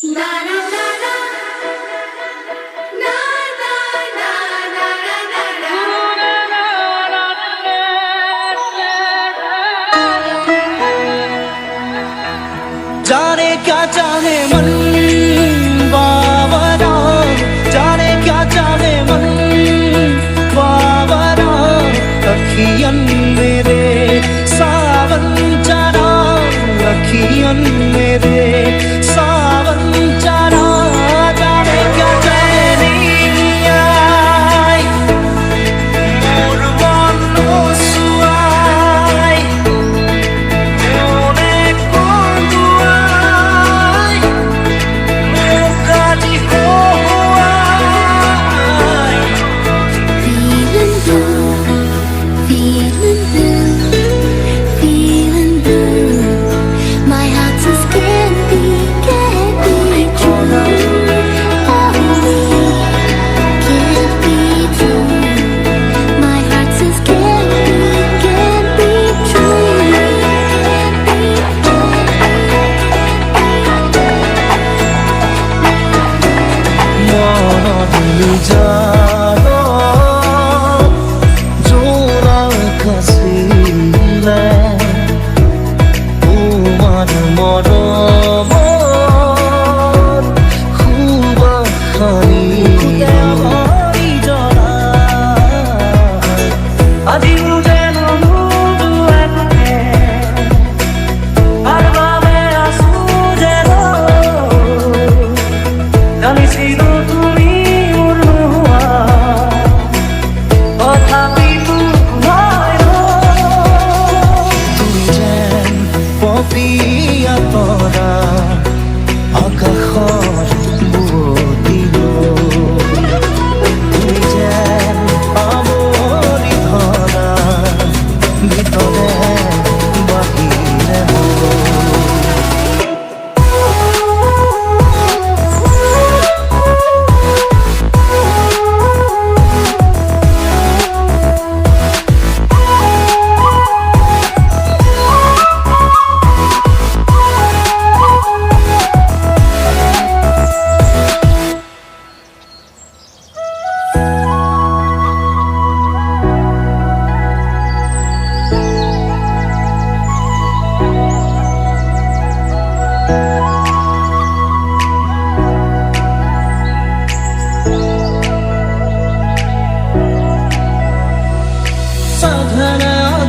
जाने क्या चाहे मन बावरा, जाने क्या चाहे मन बावरा, अखियन मेरे सावन चरा, अखियन मेरे सावन चरा, जाने क्या चाहे नहीं आई मोर मन सुआई मोने कोंदुआई मोकाजी हो आई Feeling blue. My heart says can't be true. Oh, can't be true. My heart says can't be true. মনলি জানো জোড়া কাছিলে তোমার মরম খুব খানি জনা আজি যেন নুদুয়াকে আর বাবে আসু যেন জানিছিলো তুমি মোৰ নোহোৱা তথাপিতো নাই তুমি যেন পপিয়া তৰা আকাশৰ বুৱতী তুমি যেন আমনি ধৰা ভিতৰে বাহিৰে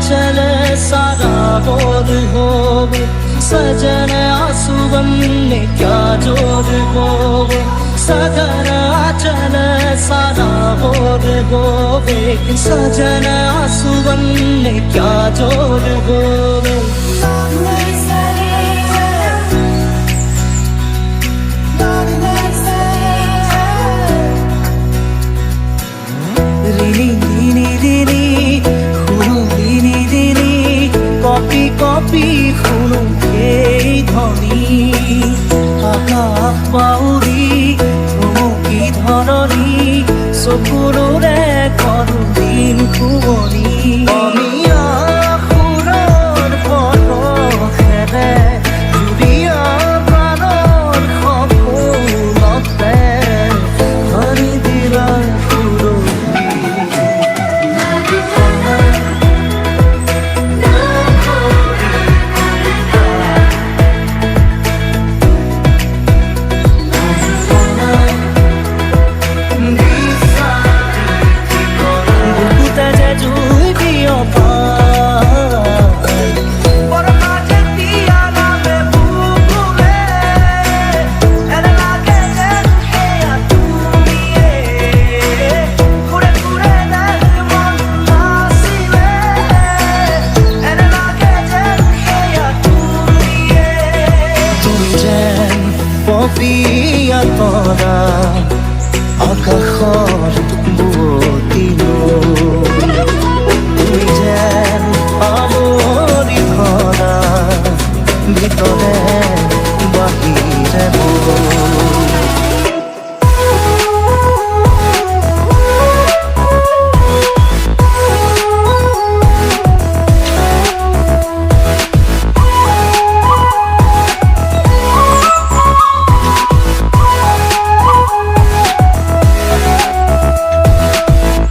चले सारा बोर होवे सजन आंसुवन में क्या जोर होवे सजन चले सारा बोर होवे सजन आंसुवन में क्या जोर होवे রিনি রিনি রিনি কপি কপি শুনো এই ধ্বনি আকাশ বাউৰি চমকি ধৰণি চকুৰে কৰো দিন শুৱনি অমিয়া সুৰৰ পৰশেৰে জুৰিয়া প্ৰাণৰ সপোনতে ভৰি দিলা পপিয়া তৰা আকাশৰ বুৱতী তুমি যেন আমনি ধৰা ভিতৰে